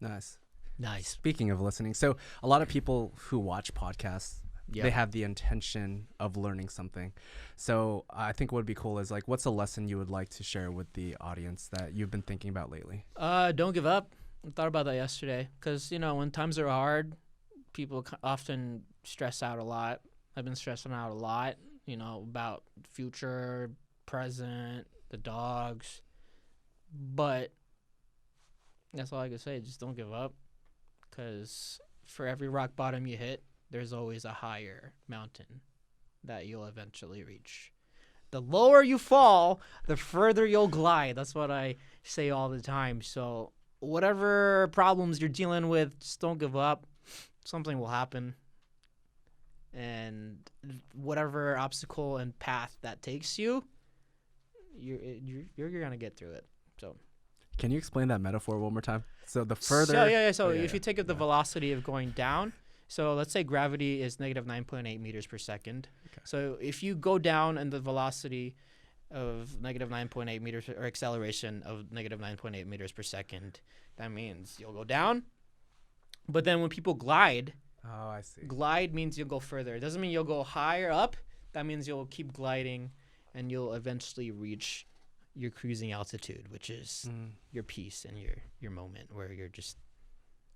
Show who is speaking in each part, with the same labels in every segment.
Speaker 1: Nice.
Speaker 2: Nice.
Speaker 1: Speaking of listening, so a lot of people who watch podcasts, they have the intention of learning something. So I think what would be cool is like, what's a lesson you would like to share with the audience that you've been thinking about lately?
Speaker 2: Don't give up. I thought about that yesterday because, when times are hard, people often stress out a lot. I've been stressing out a lot, about future, present, the dogs. But that's all I can say. Just don't give up because for every rock bottom you hit, there's always a higher mountain that you'll eventually reach. The lower you fall, the further you'll glide. That's what I say all the time. So whatever problems you're dealing with, just don't give up. Something will happen. And whatever obstacle and path that takes you, you're gonna get through it. So
Speaker 1: Can you explain that metaphor one more time? So the further...
Speaker 2: So if you take up the velocity of going down, so let's say gravity is negative 9.8 meters per second.
Speaker 1: Okay.
Speaker 2: So if you go down in the velocity of negative 9.8 meters, or acceleration of negative 9.8 meters per second, that means you'll go down. But then when people glide,
Speaker 1: Oh, I see.
Speaker 2: glide means you'll go further. It doesn't mean you'll go higher up. That means you'll keep gliding and you'll eventually reach your cruising altitude, which is your peace and your moment where you're just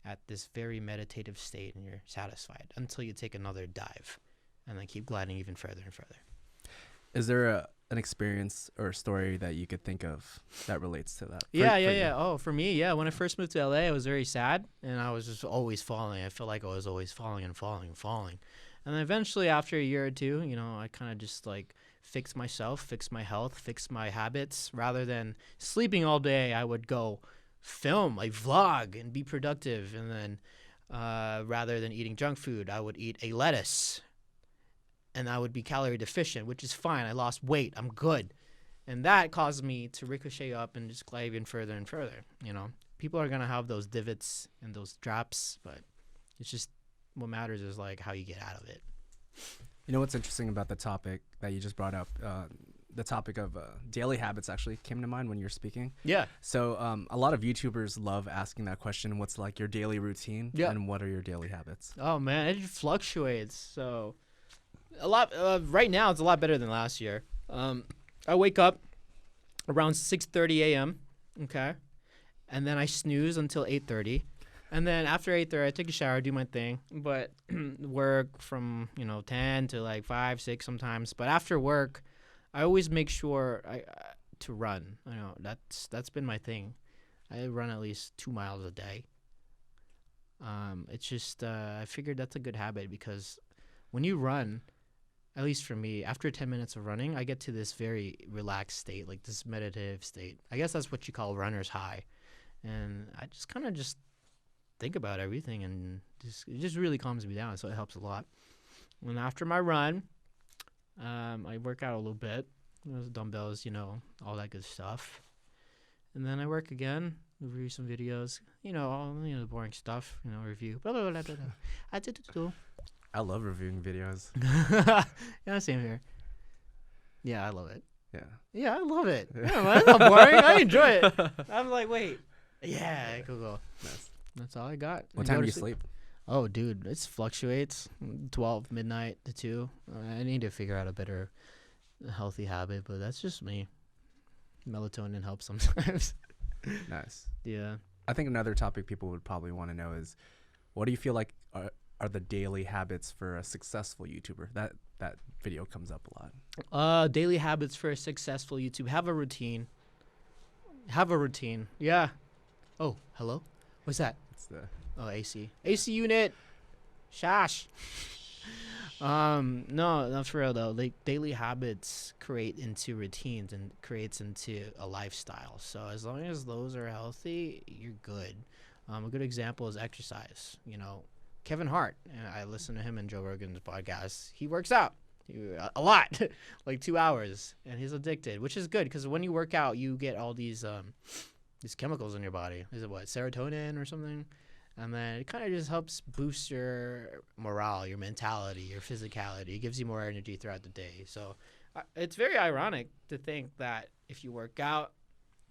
Speaker 2: at this very meditative state and you're satisfied until you take another dive and then keep gliding even further and further.
Speaker 1: Is there an experience or a story that you could think of that relates to that?
Speaker 2: Yeah. Oh, for me, when I first moved to LA, I was very sad and I was just always falling. I felt like I was always falling and falling and falling. And then eventually after a year or two, I kind of just like fix myself, fix my health, fix my habits. Rather than sleeping all day, I would go film, like vlog and be productive. And then rather than eating junk food, I would eat a lettuce and I would be calorie deficient, which is fine. I lost weight. I'm good. And that caused me to ricochet up and just glide even further and further. People are going to have those divots and those drops, but it's just what matters is like how you get out of it.
Speaker 1: You know what's interesting about the topic that you just brought up? The topic of daily habits actually came to mind when you were speaking.
Speaker 2: Yeah.
Speaker 1: So a lot of YouTubers love asking that question. What's like your daily routine?
Speaker 2: Yeah.
Speaker 1: And what are your daily habits?
Speaker 2: Oh, man, it fluctuates. So a lot right now it's a lot better than last year. I wake up around 6:30 a.m. Okay. And then I snooze until 8:30. And then after 8:30, I take a shower, do my thing, but work from 10 to like 5, 6 sometimes. But after work, I always make sure to run. That's been my thing. I run at least 2 miles a day. It's just I figured that's a good habit because when you run, at least for me, after 10 minutes of running, I get to this very relaxed state, like this meditative state. I guess that's what you call runner's high, and I just kind of just think about everything and it just really calms me down, so it helps a lot. And after my run, I work out a little bit, dumbbells, all that good stuff. And then I work again, review some videos, all the boring stuff, review. Blah, blah, blah, blah, blah.
Speaker 1: I love reviewing videos.
Speaker 2: Yeah, same here. Yeah, I love it.
Speaker 1: Yeah.
Speaker 2: Yeah, I love it. Yeah, man, it's not boring. I enjoy it. I'm like, wait. Yeah, cool.
Speaker 1: Nice.
Speaker 2: That's all I got.
Speaker 1: What time do you sleep?
Speaker 2: Oh, dude, it fluctuates. 12 midnight to 2. I need to figure out a better healthy habit, but that's just me. Melatonin helps sometimes.
Speaker 1: Nice.
Speaker 2: Yeah.
Speaker 1: I think another topic people would probably want to know is, what do you feel like are the daily habits for a successful YouTuber? That video comes up a lot.
Speaker 2: Daily habits for a successful YouTube. Have a routine. Yeah. Oh, hello? What's that?
Speaker 1: It's the
Speaker 2: AC unit. Shash. No, for real though. Like daily habits create into routines and creates into a lifestyle. So as long as those are healthy, you're good. A good example is exercise. Kevin Hart, and I listen to him in Joe Rogan's podcast. He works out a lot, like 2 hours, and he's addicted, which is good because when you work out, you get all these chemicals in your body. Is it serotonin or something? And then it kind of just helps boost your morale, your mentality, your physicality. It gives you more energy throughout the day. So it's very ironic to think that if you work out,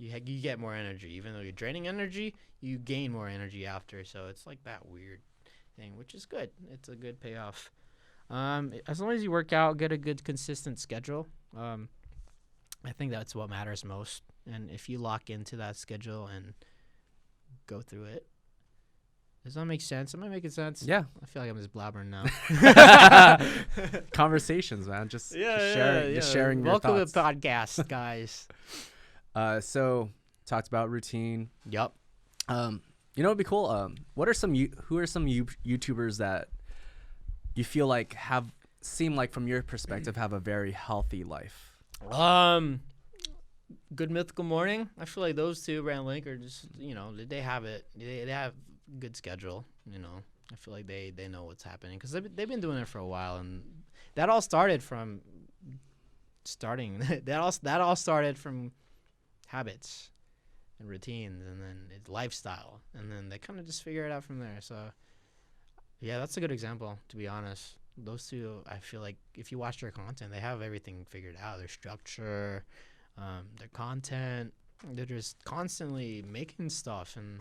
Speaker 2: you get more energy. Even though you're draining energy, you gain more energy after. So it's like that weird thing, which is good. It's a good payoff. As long as you work out, get a good consistent schedule. I think that's what matters most. And if you lock into that schedule and go through it, does that make sense? Am I making sense?
Speaker 1: Yeah.
Speaker 2: I feel like I'm just blabbering now.
Speaker 1: Conversations, man. Just sharing your
Speaker 2: Welcome
Speaker 1: thoughts.
Speaker 2: to the podcast, guys.
Speaker 1: So talked about routine.
Speaker 2: Yup.
Speaker 1: You know, it'd be cool. What are some who are some YouTubers that you feel like seem like from your perspective have a very healthy life?
Speaker 2: Good Mythical Morning. I feel like those two, Brand Link, are just, they have it. They have good schedule. I feel like they know what's happening because they've been doing it for a while, and that all started from that all started from habits and routines, and then it's lifestyle, and then they kind of just figure it out from there. So yeah, that's a good example, to be honest. Those two, I feel like if you watch their content, they have everything figured out. Their structure, their content, they're just constantly making stuff, and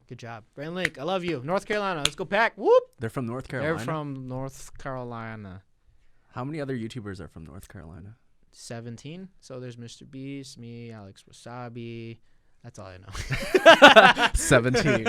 Speaker 2: good job. Brand Link, I love you. North Carolina, let's go Pack. Whoop.
Speaker 1: They're from North Carolina?
Speaker 2: They're from North Carolina.
Speaker 1: How many other YouTubers are from North Carolina?
Speaker 2: 17. So there's Mr. Beast, me, Alex Wasabi. That's all I know.
Speaker 1: 17.